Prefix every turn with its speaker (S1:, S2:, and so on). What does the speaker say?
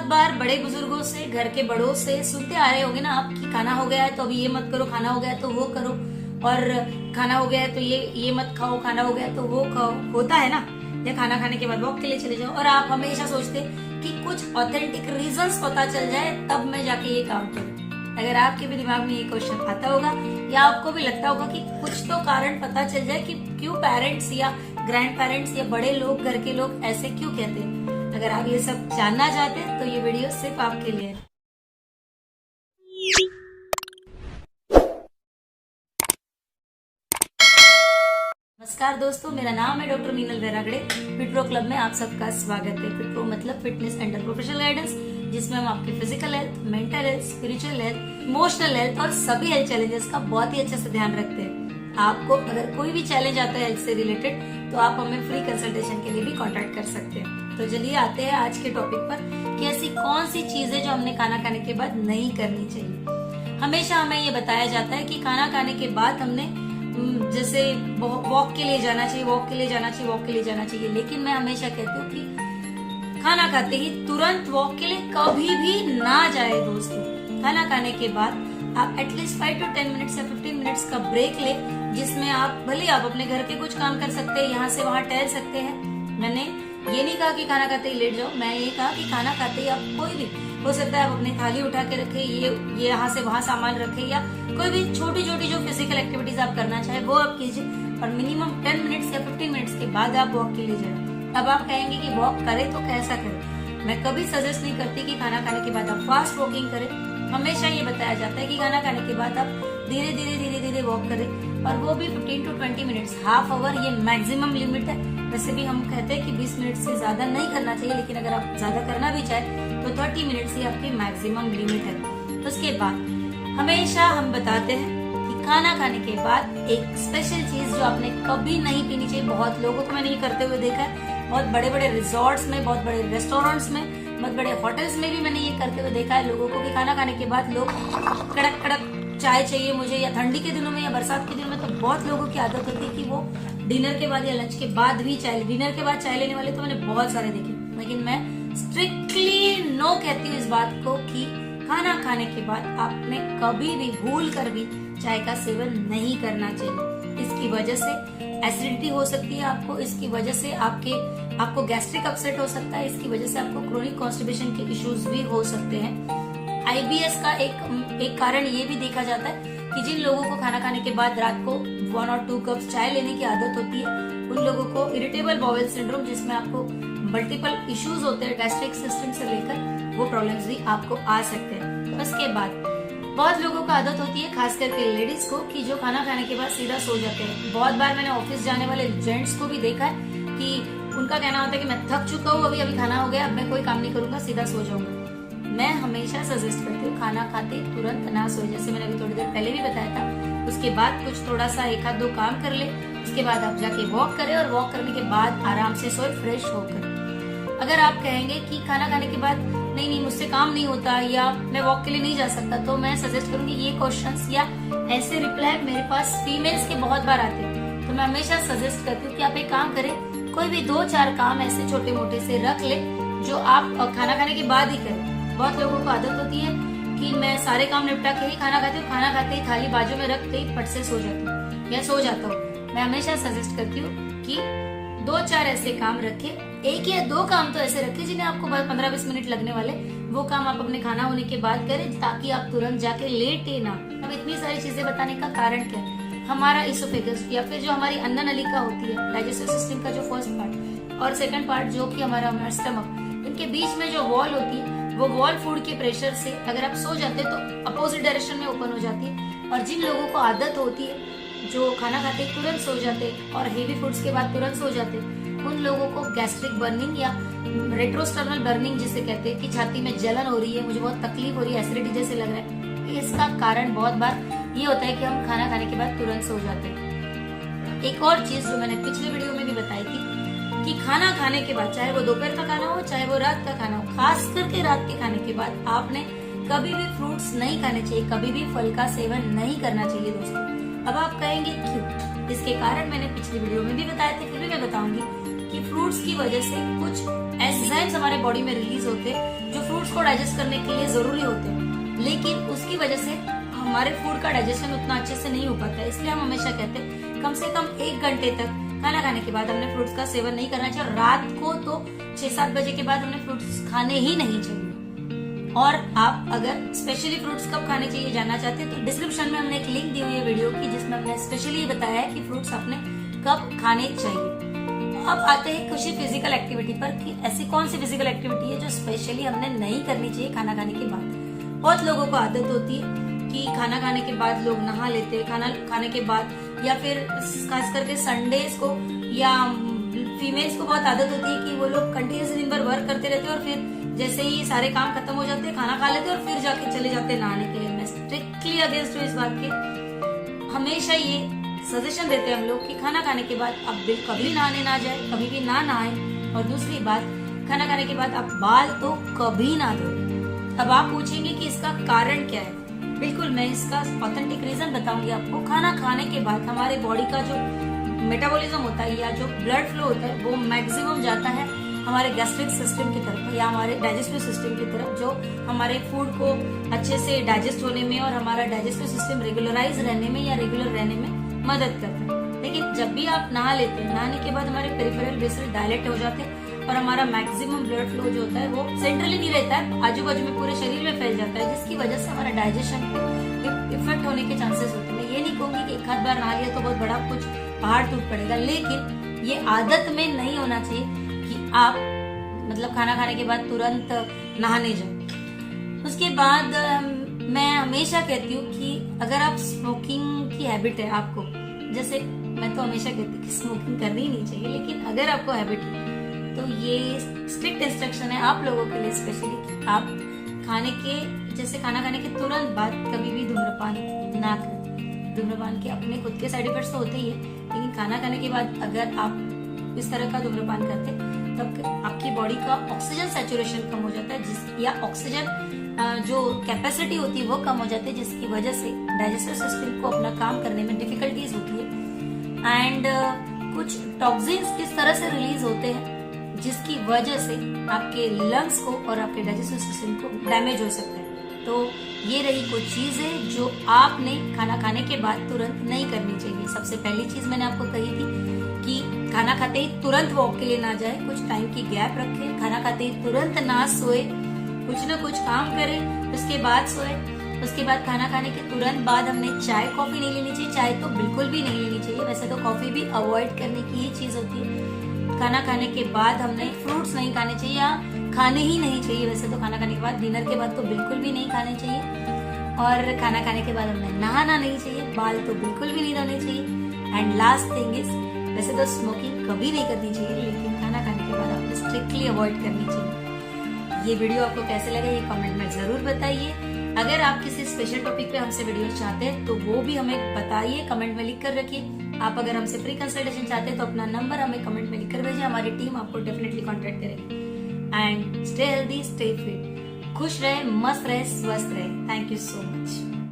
S1: बार बड़े बुजुर्गों से, घर के बड़ों से सुनते आ रहे होंगे ना आप कि खाना हो गया है तो अभी ये मत करो, खाना हो गया है तो वो करो, और खाना हो गया है तो ये मत खाओ, खाना हो गया है तो वो खाओ, होता है ना। या खाना खाने के बाद वॉक के लिए चले जाओ, और आप हमेशा सोचते कि कुछ ऑथेंटिक रीजंस पता चल जाए तब मैं जाके ये काम करूं। अगर आपके भी दिमाग में ये क्वेश्चन आता होगा या आपको भी लगता होगा कि कुछ तो कारण पता चल जाए कि क्यों पेरेंट्स या ग्रैंड पेरेंट्स या बड़े लोग, घर के लोग ऐसे क्यों कहते हैं, अगर आप ये सब जानना चाहते हैं तो ये वीडियो सिर्फ आपके लिए है। नमस्कार दोस्तों, मेरा नाम है डॉक्टर मीनल वैरागड़े। फिटप्रो क्लब में आप सबका स्वागत है। फिटप्रो मतलब फिटनेस अंडर प्रोफेशनल गाइडेंस, जिसमें हम आपके physical health, mental health, spiritual health, emotional health और सभी हेल्थ चैलेंजेस का बहुत ही अच्छे से ध्यान रखते हैं। आपको अगर कोई भी चैलेंज आता है हेल्थ से रिलेटेड तो आप हमें फ्री कंसल्टेशन के लिए भी कॉन्टेक्ट कर सकते हैं। तो चलिए आते हैं आज के टॉपिक पर कि ऐसी कौन सी चीजें जो हमने खाना खाने के बाद नहीं करनी चाहिए। हमेशा हमें ये बताया जाता है कि खाना खाने के बाद हमने जैसे वॉक के लिए जाना चाहिए, वॉक के लिए जाना चाहिए, वॉक के लिए जाना चाहिए, लेकिन मैं हमेशा कहती हूँ कि खाना खाते ही तुरंत वॉक के लिए कभी भी ना जाए दोस्तों। खाना खाने के बाद आप एटलीस्ट 5 to 10 मिनट्स या 15 मिनट्स का ब्रेक ले, जिसमें आप भले आप अपने घर के कुछ काम कर सकते हैं, यहाँ से वहाँ टहल सकते हैं। मैंने ये नहीं कहा कि खाना खाते ही लेट जाओ, मैं ये कहा कि खाना खाते ही आप कोई भी, हो सकता है आप अपनी थाली उठा के रखे, ये यहाँ से वहाँ सामान रखे, या कोई भी छोटी छोटी जो फिजिकल एक्टिविटीज आप करना चाहे वो आप कीजिए, और मिनिमम 10 मिनट्स या 15 मिनट्स के बाद आप वॉक के लिए जाए। अब आप कहेंगे कि वॉक करे तो कैसा करें। मैं कभी सजेस्ट नहीं करती कि खाना खाने के बाद आप फास्ट वॉकिंग करें। हमेशा ये बताया जाता है कि खाना खाने के बाद आप धीरे धीरे वॉक करें, और वो भी 15 to 20 मिनट्स, हाफ आवर ये मैक्सिमम लिमिट है। वैसे भी हम कहते हैं कि 20 मिनट से ज्यादा नहीं करना चाहिए, लेकिन अगर आप ज्यादा करना भी चाहे तो 30 मिनट्स ही आपकी मैक्सिमम लिमिट है। उसके बाद हमेशा हम बताते हैं कि खाना खाने के बाद एक स्पेशल चीज जो आपने कभी नहीं पीनी चाहिए। बहुत लोगों को मैंने ये करते हुए देखा है, बहुत बड़े बड़े रिजॉर्ट्स में, बहुत बड़े रेस्टोरेंट्स में, बहुत बड़े होटल्स में भी मैंने ये करते हुए देखा है लोगों को कि खाना खाने के बाद लोग कड़क कड़क चाय चाहिए मुझे, या ठंडी के दिनों में या बरसात के दिनों में तो बहुत लोगों की आदत होती है कि वो डिनर के बाद या लंच के बाद भी चाय, डिनर के बाद चाय लेने वाले तो मैंने बहुत सारे देखे। लेकिन मैं स्ट्रिक्टली नो कहती हूँ इस बात को कि खाना खाने के बाद आपने कभी भी भूल कर भी चाय का सेवन नहीं करना चाहिए। इसकी वजह से एसिडिटी हो सकती है आपको, इसकी वजह से आपको गैस्ट्रिक अपसेट हो सकता है, इसकी वजह से आपको क्रोनिक कॉन्स्टिपेशन के इश्यूज भी हो सकते हैं। IBS का एक कारण ये भी देखा जाता है कि जिन लोगों को खाना खाने के बाद रात को 1 or 2 कप चाय लेने की आदत होती है, उन लोगों को इरिटेबल बाउल सिंड्रोम, जिसमें आपको मल्टीपल इश्यूज होते हैं गैस्ट्रिक सिस्टम से लेकर, वो प्रॉब्लम्स भी आपको आ सकते हैं। उसके बाद बहुत लोगों को आदत होती है, खास करके लेडीज को, कि जो खाना खाने के बाद सीधा सो जाते हैं। बहुत बार मैंने ऑफिस जाने वाले जेंट्स को भी देखा है कि उनका कहना होता है कि मैं थक चुका हूँ, अभी खाना हो गया, अब मैं कोई काम नहीं करूंगा, सीधा सो जाऊंगा। मैं हमेशा सजेस्ट करती हूँ खाना खाते तुरंत ना सोए, जैसे मैंने अभी थोड़ी देर पहले भी बताया था। उसके बाद कुछ थोड़ा सा 1-2 काम कर ले, उसके बाद आप जाके वॉक करें, और वॉक करने के बाद आराम से सोए फ्रेश होकर। अगर आप कहेंगे कि खाना खाने के बाद नहीं मुझसे काम नहीं होता या मैं वॉक के लिए नहीं जा सकता, तो मैं सजेस्ट करूंगी ये क्वेश्चंस या ऐसे रिप्लाई मेरे पास फीमेल्स के बहुत बार आते हैं, तो मैं हमेशा सजेस्ट करती हूँ कि आप एक काम करें, कोई भी 2-4 काम ऐसे छोटे मोटे से रख ले जो आप खाना खाने के बाद ही करें। बहुत लोगों को आदत होती है कि मैं सारे काम निपटा के ही खाना खाती हूँ, खाना खाते ही थाली बाजू में रखते ही फट से सो जाती हूँ या सो जाता हूँ। मैं हमेशा सजेस्ट करती हूँ कि 2-4 ऐसे काम रखे, 1 या 2 काम तो ऐसे रखे जिन्हें आपको 15-20 मिनट लगने वाले, वो काम आप अपने खाना होने के बाद करें, ताकि आप तुरंत जाके लेटे ना। अब इतनी सारी चीजें बताने का कारण क्या है, हमारा इसोफेगस या फिर जो हमारी अन्न नलिका होती है, डाइजेस्टिव सिस्टम का जो फर्स्ट पार्ट और सेकंड पार्ट जो कि हमारा स्टमक, इनके बीच में जो वॉल होती है, वो वॉल फूड के प्रेशर से अगर आप सो जाते हैं तो अपोजिट डायरेक्शन में ओपन हो जाती है। और जिन लोगों को आदत होती है जो खाना खाते तुरंत सो जाते और हेवी फूड्स के बाद तुरंत सो जाते, उन लोगों को गैस्ट्रिक बर्निंग या रेट्रोस्टर्नल बर्निंग जिसे कहते हैं कि छाती में जलन हो रही है, मुझे बहुत तकलीफ हो रही है, एसिडिटी जैसे लग रहा है, इसका कारण बहुत बार ये होता है कि हम खाना खाने के बाद तुरंत सो जाते हैं। एक और चीज जो मैंने पिछले वीडियो में भी बताई थी कि खाना खाने के बाद, चाहे वो दोपहर का खाना हो चाहे वो रात का खाना हो, खास करके रात के खाने के बाद आपने कभी भी फ्रूट्स नहीं खाने चाहिए, कभी भी फल का सेवन नहीं करना चाहिए दोस्तों। अब आप कहेंगे क्यों? इसके कारण मैंने पिछली वीडियो में भी बताए थे, फिर भी मैं बताऊंगी कि फ्रूट्स की वजह से कुछ एंजाइम्स हमारे बॉडी में रिलीज होते हैं जो फ्रूट्स को डाइजेस्ट करने के लिए जरूरी होते हैं, लेकिन उसकी वजह से हमारे फूड का डाइजेशन उतना अच्छे से नहीं हो पाता है। इसलिए हम हमेशा कहते हैं कम से कम 1 घंटे तक खाना खाने के बाद हमने फ्रूट्स का सेवन नहीं करना चाहिए। रात को तो 6-7 बजे के बाद हमने फ्रूट्स खाने ही नहीं चाहिए। और आप अगर स्पेशली फ्रूट्स कब खाने चाहिए जानना चाहते हैं तो डिस्क्रिप्शन में हमने एक लिंक दी हुई है वीडियो की, जिसमें हमने स्पेशली बताया है कि फ्रूट्स आपने कब खाने चाहिए। अब आते हैं कुछ फिजिकल एक्टिविटी पर कि ऐसी कौन सी फिजिकल एक्टिविटी है जो स्पेशली हमने नहीं करनी चाहिए खाना खाने के बाद। बहुत लोगों को आदत होती है कि खाना खाने के बाद लोग नहा लेते हैं खाना खाने के बाद, या फिर खास करके संडेज को या फीमेल्स को बहुत आदत होती है कि वो लोग कंटिन्यूस दिन भर वर्क करते रहते हैं और फिर जैसे ही सारे काम खत्म हो जाते हैं खाना खा लेते हैं और फिर जाके चले जाते हैं नहाने के लिए। मैं स्ट्रिक्टली अगेंस्ट हूँ इस बात के। हमेशा ये सजेशन देते हैं हम लोग कि खाना खाने के बाद आप कभी नहाने ना जाए, कभी भी ना नहाए। और दूसरी बात, खाना खाने के बाद आप बाल तो कभी ना धोए। अब आप पूछेंगे कि इसका कारण क्या है। बिल्कुल मैं इसका ऑथेंटिक रीजन बताऊंगी आपको। खाना खाने के बाद हमारे बॉडी का जो मेटाबॉलिज्म होता है या जो ब्लड फ्लो होता है वो मैक्सिमम जाता है हमारे गैस्ट्रिक सिस्टम की तरफ या हमारे डाइजेस्टिव सिस्टम की तरफ, जो हमारे फूड को अच्छे से डाइजेस्ट होने में और हमारा डाइजेस्टिव सिस्टम रेगुलराइज रहने में या रेगुलर रहने में मदद करता है। लेकिन जब भी आप नहा लेते हैं, नहाने के बाद हमारे पेरिफेरल वेसल डायलेट हो जाते हैं और हमारा मैक्सिमम ब्लड फ्लो जो होता है वो सेंट्रली नहीं रहता है, आजू बाजू में पूरे शरीर में फैल जाता है, जिसकी वजह से हमारा डाइजेशन पे इफेक्ट होने के चांसेस होते हैं। मैं ये नहीं कहूंगी कि एक आध बार नहा लिया तो बहुत बड़ा कुछ पहाड़ टूट पड़ेगा, लेकिन ये आदत में नहीं होना चाहिए कि आप मतलब खाना खाने के बाद तुरंत नहाने जाओ। उसके बाद मैं हमेशा कहती हूँ कि अगर आप स्मोकिंग की हैबिट है आपको, जैसे मैं तो हमेशा कहती हूँ कि स्मोकिंग करनी ही नहीं चाहिए, लेकिन अगर आपको हैबिट है तो ये स्ट्रिक्ट इंस्ट्रक्शन है आप लोगों के लिए स्पेशली कि आप खाना खाने के तुरंत बाद कभी भी धूम्रपान ना करें। धूम्रपान के अपने खुद के साइड इफेक्ट्स तो होते ही है, लेकिन खाना खाने के बाद अगर आप इस तरह का धूम्रपान करते हैं तब आपकी बॉडी का ऑक्सीजन सैचुरेशन कम हो जाता है, या ऑक्सीजन जो कैपेसिटी होती है वो कम हो जाती है, जिसकी वजह से डाइजेस्टिव सिस्टम को अपना काम करने में डिफिकल्टीज होती है। एंड कुछ टॉक्सिन्स इस तरह से रिलीज होते हैं जिसकी वजह से आपके लंग्स को और आपके डाइजेस्टिव सिस्टम को डैमेज हो सकता है। तो ये रही कुछ चीजें जो आपने खाना खाने के बाद तुरंत नहीं करनी चाहिए। सबसे पहली चीज मैंने आपको कही थी कि खाना खाते ही तुरंत वॉक के लिए ना जाए, कुछ टाइम की गैप रखें। खाना खाते ही तुरंत ना सोए, कुछ ना कुछ काम करें उसके बाद सोए। उसके बाद खाना खाने के तुरंत बाद हमने चाय कॉफी नहीं लेनी चाहिए, चाय तो बिल्कुल भी नहीं लेनी चाहिए। वैसे तो कॉफी भी अवॉइड करने की ही चीज होती है। खाना खाने के बाद हमने फ्रूट्स नहीं खाने चाहिए या खाने ही नहीं चाहिए। वैसे तो खाना खाने के बाद, डिनर के बाद तो बिल्कुल भी नहीं खाने चाहिए। और खाना खाने के बाद हमने नहाना नहीं चाहिए, बाल तो बिल्कुल भी नहीं धोने चाहिए। एंड लास्ट थिंग इज, वैसे तो स्मोकिंग कभी नहीं करनी चाहिए, लेकिन खाना खाने के बाद आपको स्ट्रिक्टली अवॉइड करनी चाहिए। ये वीडियो आपको कैसे लगा ये कमेंट में जरूर बताइए। अगर आप किसी स्पेशल टॉपिक पे हमसे वीडियो चाहते हैं तो वो भी हमें बताइए, कमेंट में लिख कर रखिए। आप अगर हमसे फ्री कंसल्टेशन चाहते हैं तो अपना नंबर हमें कमेंट में लिख कर भेजिए, हमारी टीम आपको डेफिनेटली कांटेक्ट करेगी। And stay healthy, stay fit, खुश रहे, मस्त रहे, स्वस्थ रहे। Thank you so much.